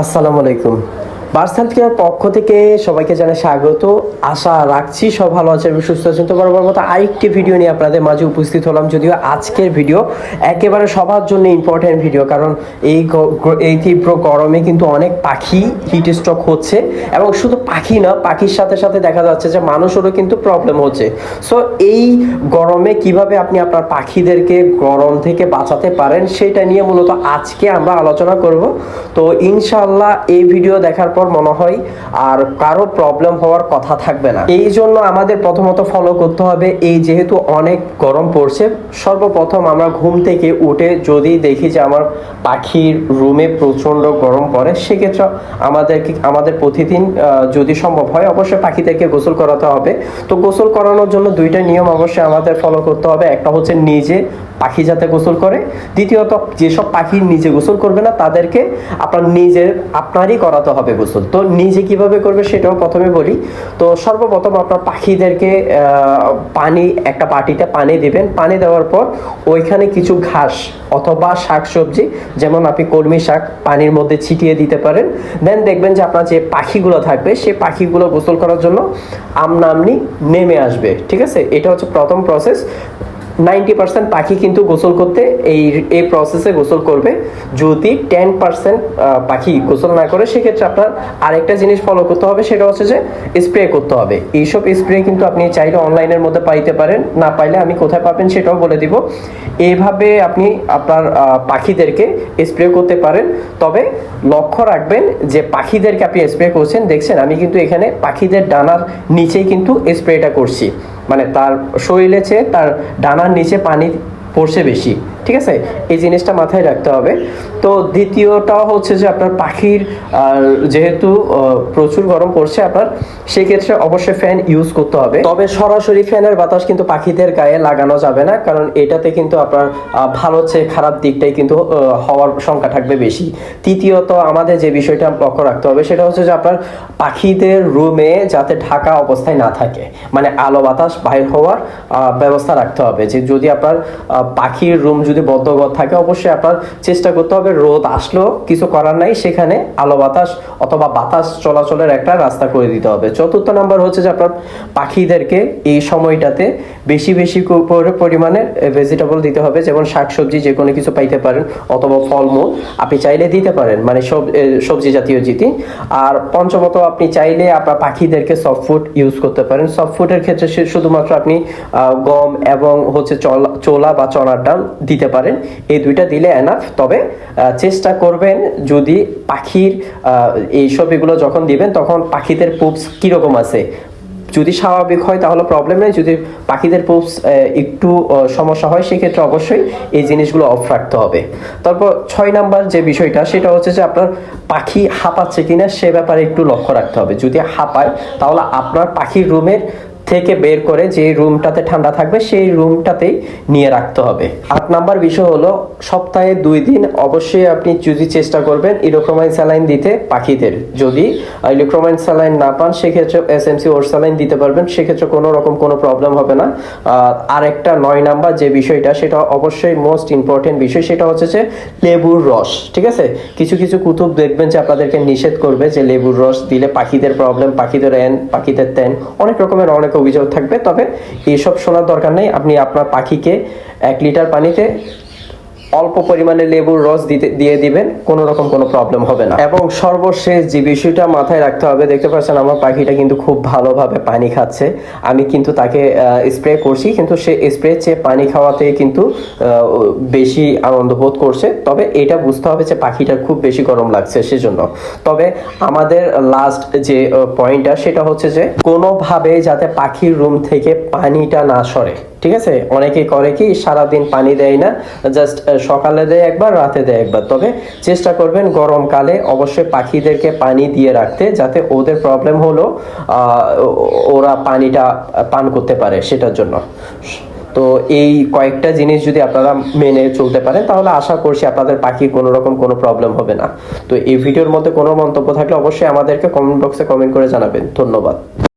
আসসালামু আলাইকুম। Birds health care পক্ষ থেকে সবাইকে জানাই স্বাগত। আশা রাখছি সব ভালো আছে এবং সুস্থ আছেন। তো বরাবর মতো আরেকটি ভিডিও নিয়ে আপনাদের মাঝে উপস্থিত হলাম। যদিও আজকের ভিডিও একেবারে সবার জন্য ইম্পর্টেন্ট ভিডিও, কারণ এই তীব্র গরমে কিন্তু অনেক পাখি হিট স্ট্রোক হচ্ছে, এবং শুধু পাখি না, পাখির সাথে সাথে দেখা যাচ্ছে যে মানুষেরও কিন্তু প্রবলেম হচ্ছে। সো এই গরমে কিভাবে আপনি আপনার পাখিদেরকে গরম থেকে বাঁচাতে পারেন সেটা নিয়ে মূলত আজকে আমরা আলোচনা করব। তো ইনশাআল্লাহ এই ভিডিও দেখার পর মনে হয় আর কারো প্রবলেম হওয়ার কথা থাকবে না। এই জন্য আমাদের প্রথমত ফলো করতে হবে, এই যেহেতু অনেক গরম পড়ছে, সর্বপ্রথম আমরা ঘুম থেকে উঠে যদি দেখি যে আমার পাখির রুমে প্রচণ্ড গরম পড়ে, সেক্ষেত্রে আমাদের প্রতিদিন যদি সম্ভব হয় অবশ্যই পাখিদেরকে গোসল করাতে হবে। তো গোসল করানোর জন্য দুইটা নিয়ম অবশ্যই আমাদের ফলো করতে হবে। একটা হচ্ছে নিজে পাখি যাতে গোসল করে, দ্বিতীয়ত যেসব পাখি নিজে গোসল করবে না তাদেরকে আপনারই করাতে হবে গোসল। তো নিজে কিভাবে করবে সেটাও প্রথমে বলি। তো সর্বপ্রথম আপনার পাখিদেরকে একটা বাটিতে পানি দিবেন। পানি দেওয়ার পর ওইখানে কিছু ঘাস অথবা শাকসবজি, যেমন আপনি কলমি শাক পানির মধ্যে ছিটিয়ে দিতে পারেন। দেন দেখবেন যে আপনার যে পাখিগুলো থাকবে সেই পাখিগুলো গোসল করার জন্য আমনি নেমে আসবে। ঠিক আছে, এটা হচ্ছে প্রথম প্রসেস। 90% পাখি কিন্তু গোসল করতে এই প্রসেসে গোসল করবে। যদি 10% পাখি গোসল না করে, সেক্ষেত্রে আপনার আরেকটা জিনিস ফলো করতে হবে, সেটা হচ্ছে যে স্প্রে করতে হবে। এইসব স্প্রে কিন্তু আপনি চাইলে অনলাইনের মধ্যে পাইতে পারেন, না পাইলে আমি কোথায় পাবেন সেটাও বলে দিব। এইভাবে আপনি আপনার পাখিদেরকে স্প্রে করতে পারেন। তবে লক্ষ্য রাখবেন যে পাখিদেরকে আপনি স্প্রে করছেন, দেখছেন আমি কিন্তু এখানে পাখিদের ডানার নিচেই কিন্তু স্প্রেটা করছি, মানে তার শরীরে চেয়ে তার ডানার নিচে পানি পড়ছে বেশি। ঠিক আছে, এই জিনিসটা মাথায় রাখতে হবে। তো দ্বিতীয়টা হচ্ছে যে আপনার পাখির যেহেতু প্রচুর গরম পড়ছে আপনার, সেক্ষেত্রে অবশ্যই ফ্যান ইউজ করতে হবে। তবে সরাসরি ফ্যানের বাতাস কিন্তু পাখিদের গায়ে লাগানো যাবে না, কারণ এটাতে কিন্তু আপনার ভালো চেয়ে খারাপ দিকটাই কিন্তু হওয়ার সংখ্যা থাকবে বেশি। তৃতীয়ত আমাদের যে বিষয়টা লক্ষ্য রাখতে হবে সেটা হচ্ছে যে আপনার পাখিদের রুমে যাতে ঢাকা অবস্থায় না থাকে, মানে আলো বাতাস বাইর হওয়ার ব্যবস্থা রাখতে হবে। যে যদি আপনার পাখির রুম যদি বদ্ধ ঘর থাকে, অবশ্যই আপনার চেষ্টা করতে হবে রোদ আসলেও কিছু করার নাই, সেখানে আলো বাতাস অথবা বাতাস চলাচলের একটা রাস্তা করে দিতে হবে। চতুর্থ নাম্বার হচ্ছে যে আপনার পাখিদেরকে এই সময়টাতে বেশি বেশি পরিমাণে ভেজিটেবল দিতে হবে, যেমন শাকসবজি যে কোনো কিছু পাইতে পারেন, অথবা ফলমূল আপনি চাইলে দিতে পারেন, মানে সবজি জাতীয় জিনিস। আর পঞ্চমত আপনি চাইলে আপনার পাখিদেরকে সফট ফুড ইউজ করতে পারেন। সফট ফুডের ক্ষেত্রে শুধুমাত্র আপনি গম এবং হচ্ছে ছোলা বা চনার ডাল দিতে পারেন, এই দুইটা দিলে এনাফ। তবে চেষ্টা করবেন যদি পাখির এইসব এগুলো যখন দিবেন তখন পাখিদের পুপস কীরকম আছে, যদি স্বাভাবিক হয় তাহলে প্রবলেম নেই, যদি পাখিদের পুপস একটু সমস্যা হয় সেক্ষেত্রে অবশ্যই এই জিনিসগুলো অফ রাখতে হবে। তারপর 6 নাম্বার যে বিষয়টা সেটা হচ্ছে যে আপনার পাখি হাঁপাচ্ছে কিনা সে ব্যাপারে একটু লক্ষ্য রাখতে হবে। যদি হাঁপায় তাহলে আপনার পাখির রুমের থেকে বের করে যে রুমটাতে ঠান্ডা থাকবে সেই রুমটাতেই নিয়ে রাখতে হবে। 8 নাম্বার বিষয় হলো সপ্তাহে 2 দিন অবশ্যই আপনি যদি চেষ্টা করবেন ইলেক্ট্রোমাইন স্যালাইন দিতে পাখিদের। যদি ইলেক্ট্রোমাইন স্যালাইন না পান সেক্ষেত্রে এসএমসি ওর স্যালাইন দিতে পারবেন, সেক্ষেত্রে কোনো রকম কোনো প্রবলেম হবে না। আরেকটা 9 নাম্বার যে বিষয়টা সেটা অবশ্যই মোস্ট ইম্পর্টেন্ট বিষয়, সেটা হচ্ছে যে লেবুর রস। ঠিক আছে, কিছু কিছু কুতুব দেখবেন যে আপনাদেরকে নিষেধ করবে যে লেবুর রস দিলে পাখিদের প্রবলেম, পাখিদের পাখিদের তেন, অনেক রকমের অনেক অভিযোগ থাকবে। তবে এইসব শোনার দরকার নেই, আপনি আপনার পাখিকে 1 লিটার পানিতে অল্প পরিমাণে লেবুর রস দিয়ে দিবেন, কোনো রকম কোনো প্রবলেম হবে না। এবং সর্বশেষ যে বিষয়টা মাথায় রাখতে হবে, দেখতে পাচ্ছেন আমার পাখিটা কিন্তু খুব ভালোভাবে পানি খাচ্ছে। আমি কিন্তু তাকে স্প্রে করছি, কিন্তু সে স্প্রে চেয়ে পানি খাওয়াতে কিন্তু বেশি আনন্দ বোধ করছে। তবে এটা বুঝতে হবে যে পাখিটার খুব বেশি গরম লাগছে সেজন্য। তবে আমাদের লাস্ট যে পয়েন্টটা সেটা হচ্ছে যে কোনোভাবে যাতে পাখির রুম থেকে পানিটা না সরে। ঠিক আছে, অনেকে করে কি সারাদিন পানি দেয় না, জাস্ট সকালে দেয় একবার, রাতে দেয় একবার। তবে চেষ্টা করবেন গরমকালে অবশ্যই পাখিদেরকে পানি দিয়ে রাখতে, যাতে ওদের প্রবলেম হলো ওরা পানিটা পান করতে পারে সেটার জন্য। তো এই কয়েকটা জিনিস যদি আপনারা মেনে চলতে পারেন তাহলে আশা করছি আপনাদের পাখির কোনো রকম কোনো প্রবলেম হবে না। তো এই ভিডিওর মধ্যে কোনো মন্তব্য থাকলে অবশ্যই আমাদেরকে কমেন্ট বক্সে কমেন্ট করে জানাবেন। ধন্যবাদ।